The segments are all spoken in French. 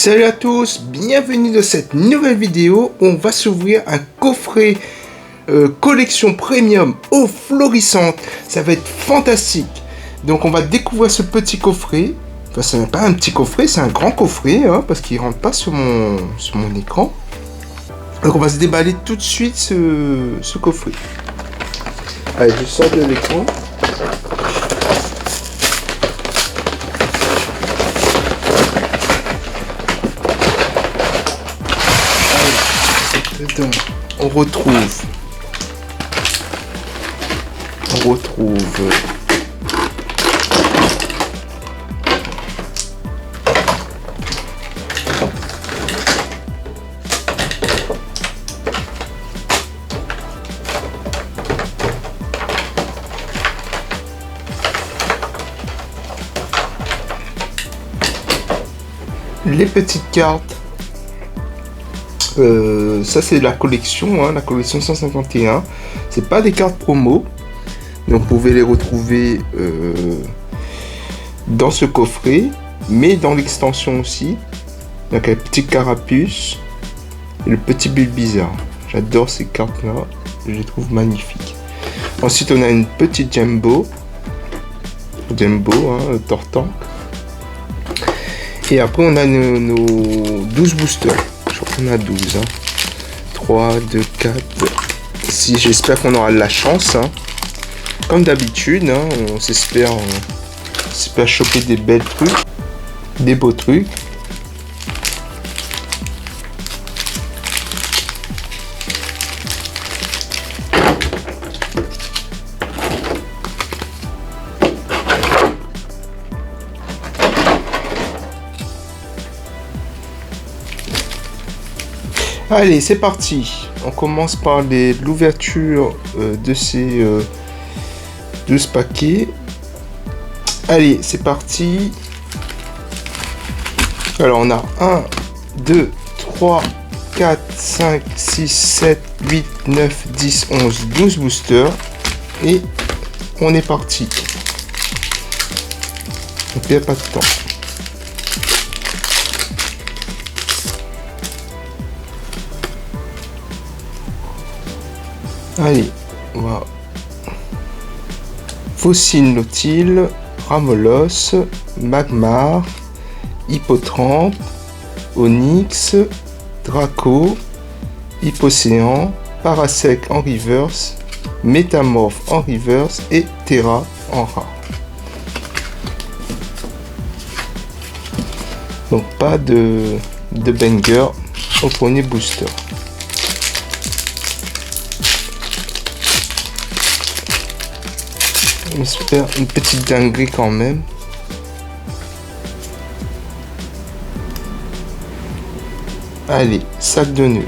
Salut à tous, bienvenue dans cette nouvelle vidéo où on va s'ouvrir un coffret collection premium eau florissante. Ça va être fantastique. Donc on va découvrir ce petit coffret. Enfin, ce n'est pas un petit coffret, c'est un grand coffret hein, parce qu'il ne rentre pas sur mon écran. Donc on va se déballer tout de suite ce coffret. Allez, je sors de l'écran. Dedans, on retrouve les petites cartes. Ça c'est la collection, hein, la collection 151. C'est pas des cartes promo, donc vous pouvez les retrouver dans ce coffret, mais dans l'extension aussi. Donc la petite carapuce et le petit Bulbizarre. J'adore ces cartes là, je les trouve magnifiques. Ensuite on a une petite Jumbo, hein, Tortank. Et après on a nos 12 boosters. On a 12, hein. 3, 2, 4, 6, j'espère qu'on aura de la chance, hein. Comme d'habitude, hein, on s'espère choper des belles trucs, des beaux trucs. Allez, c'est parti. On commence par l'ouverture de ces 12 paquets. Allez, c'est parti. Alors, on a 1, 2, 3, 4, 5, 6, 7, 8, 9, 10, 11, 12 boosters. Et on est parti. On ne perd pas de temps. Allez, voilà. Fossile Nautile, Ramolos, Magmar, Hippotrampe, Onyx, Draco, Hippocéan, Parasec en reverse, Métamorphe en reverse et Terra en rare. Donc pas de banger au premier booster. On espère une petite dinguerie quand même. Allez, sac de nœuds,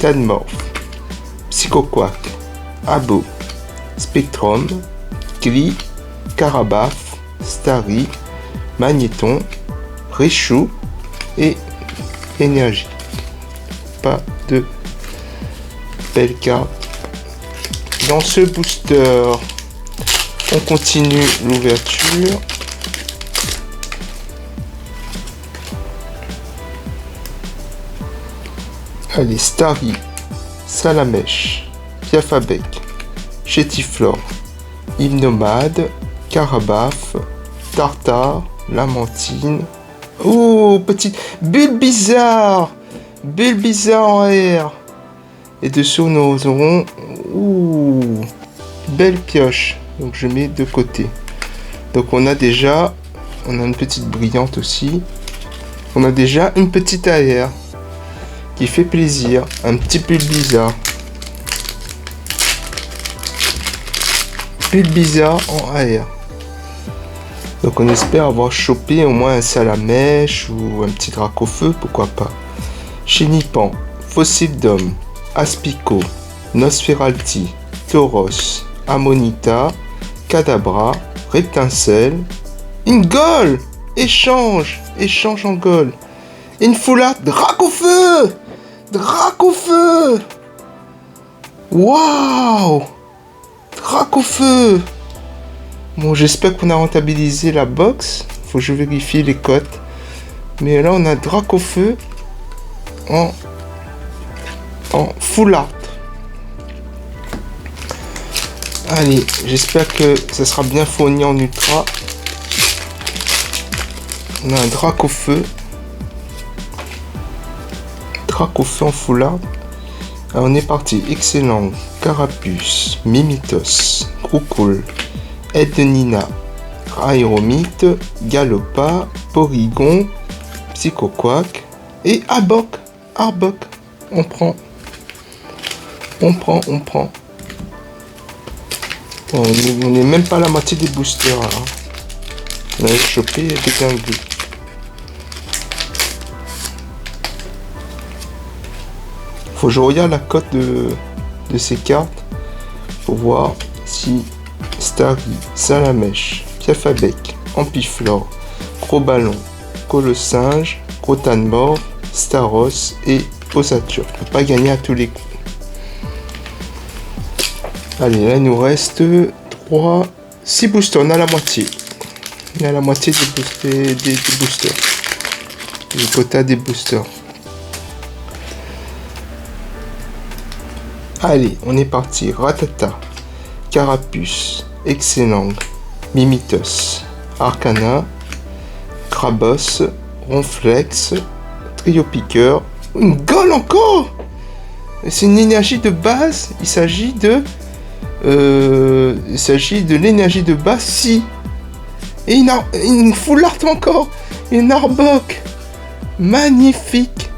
Tadmorph, Psychoquack, Abo, Spectrum, Glee, Carabaf, Starry, Magnéton, Réchou et Énergie. Pas de belle carte dans ce booster. On continue l'ouverture. Allez, Starry, Salamèche, Piafabec, Chétiflore, Hypnomade, Carabaf, Tartare, Lamentine. Oh, petite Bulbizarre en air. Et dessous nous aurons belle pioche. Donc je mets de côté. Donc on a une petite brillante aussi. On a déjà une petite AR qui fait plaisir. Un petit Bulbizarre. Bulbizarre en AR. Donc on espère avoir chopé au moins un Salamèche ou un petit Dracofeu, pourquoi pas. Chenipan, Fossile d'Homme, Aspico, Nosferalti, Tauros, Amonita, Kadabra, Reptincelle, une Goal, échange en Goal, une Foulard, Dracofeu, waouh, Dracofeu. Bon, j'espère qu'on a rentabilisé la box. Faut que je vérifie les cotes. Mais là, on a Dracofeu en full art. Allez, j'espère que ça sera bien fourni en ultra. On a un Dracofeu. Dracofeu en full art. Alors, on est parti. Excellent. Carapuce, Mimitos, Groucool, Aide de Nina, Aéromite, Galopa, Porygon, Psychoquack et Arbok. On prend. Bon, on n'est même pas à la moitié des boosters. Hein. On a chopé des dingues. Faut que je regarde la cote de ces cartes pour voir si Starry, Salamèche, Piafabec, Ampiflore, Gros Ballon, Colossinge, Gros Tanmorph, Staros et Ossature. Je peux pas gagner à tous les coups. Allez, là il nous reste 6 boosters. On a la moitié. On a la moitié des boosters. Le quota des boosters. Allez, on est parti. Ratata, Carapuce, Excellent, Mimitos, Arcana, Krabos, Ronflex, Trio Piqueur, une Gull encore. C'est une énergie de base. Il s'agit de l'énergie de base si. Et une full art encore. Une Arbok. Magnifique.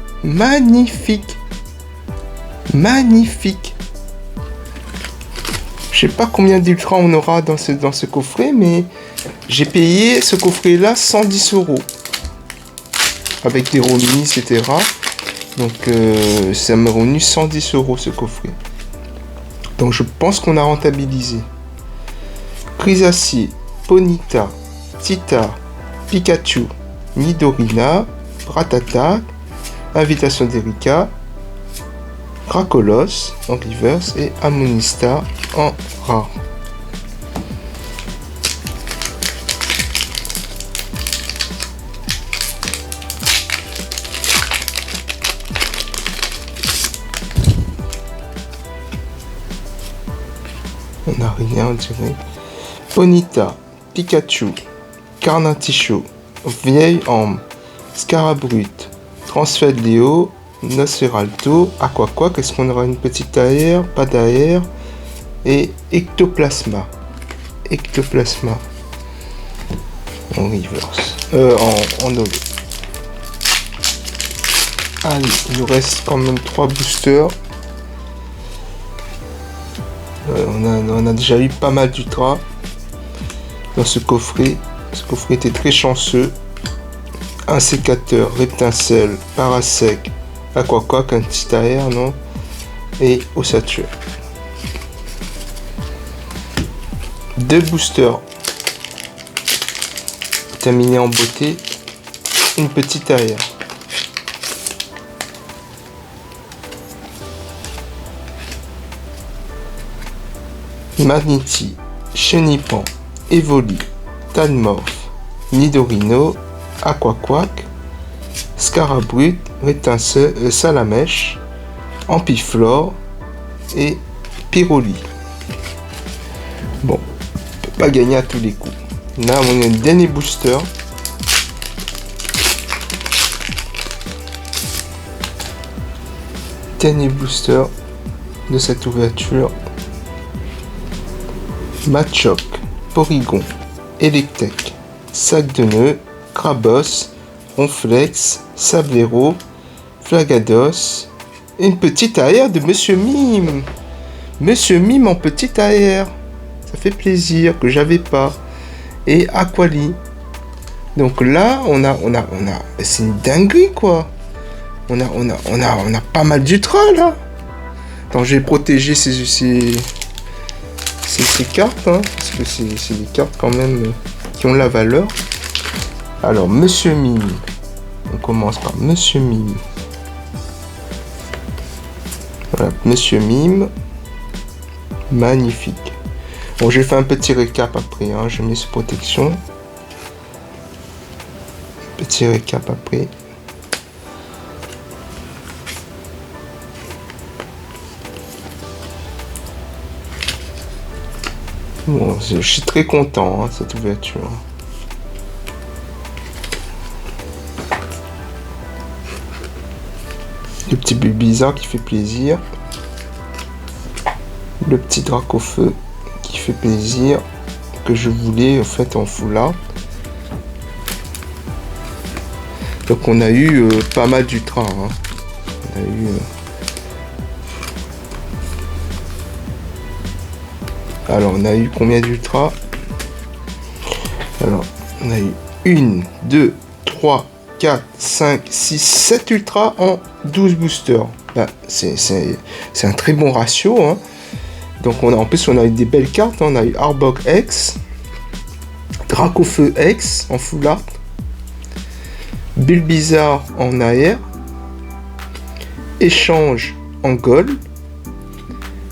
Je sais pas combien d'ultra on aura dans ce coffret, mais j'ai payé ce coffret là 110 €. Avec des remis, etc. Donc ça m'a revenu 110 € ce coffret. Donc je pense qu'on a rentabilisé. Crisacier, Ponyta, Tita, Pikachu, Nidorina, Ratata, Invitation d'Erika, Dracolos en reverse et Amonista en rare. On n'a rien, on dirait. Ponyta, Pikachu, Carnaticho, Vieille Ambre, Scarabrute, Transfert-Léo, Nosferalto, Aquaquack. Est-ce qu'on aura une petite aère? Pas d'aère. Et Ectoplasma. En reverse. En holo. Allez, il nous reste quand même 3 boosters. On a déjà eu pas mal d'ultra dans ce coffret. Ce coffret était très chanceux. Un sécateur, Reptincelle, Parasec, Aquaquack, un petit air, non? Et Ossature. 2 boosters. Terminé en beauté. Une petite air. Magneti, Chenipan, Evoli, Tanmorph, Nidorino, Aquaquack, Scarabrute, Rétincelle, Salamèche, Ampiflore et Pyroli. Bon, on peut pas gagner à tous les coups. Là, on a un dernier booster. Dernier booster de cette ouverture. Machoc, Porygon, Electek, Sac de Nœuds, Krabos, Ronflex, Sablero, Flagados, et une petite aère de Monsieur Mime. Monsieur Mime en petite aère. Ça fait plaisir que j'avais pas. Et Aquali. Donc là, on a c'est une dinguerie quoi. On a pas mal d'ultra là. Attends, je vais protéger ces cartes, hein, parce que c'est des cartes quand même qui ont la valeur. Alors, Monsieur Mime. On commence par Monsieur Mime. Voilà, Monsieur Mime. Magnifique. Bon, j'ai fait un petit récap après, hein, j'ai mis sous protection. Petit récap après. Bon, je suis très content, hein, cette ouverture. Le petit Bulbizarre qui fait plaisir. Le petit Dracofeu qui fait plaisir. Que je voulais en fait en foulard. Donc on a eu pas mal d'ultra. Hein. On a eu... Alors on a eu combien d'ultra? Alors on a eu 1, 2, 3, 4, 5, 6, 7 ultras en 12 boosters. Bah, c'est un très bon ratio. Hein. Donc en plus on a eu des belles cartes. Hein. On a eu Arbok X, Dracofeu X en full art, Bulbizarre en AR, Échange en gold,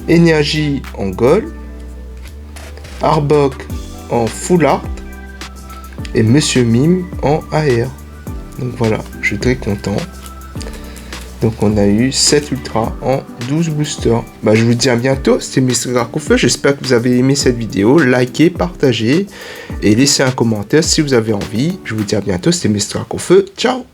Énergie en gold, Arbok en full art et Monsieur Mime en AR. Donc voilà, je suis très content. Donc on a eu 7 ultras en 12 boosters. Bah, je vous dis à bientôt, c'était Mr Dracofeu. J'espère que vous avez aimé cette vidéo. Likez, partagez et laissez un commentaire si vous avez envie. Je vous dis à bientôt, c'était Mr Dracofeu. Ciao.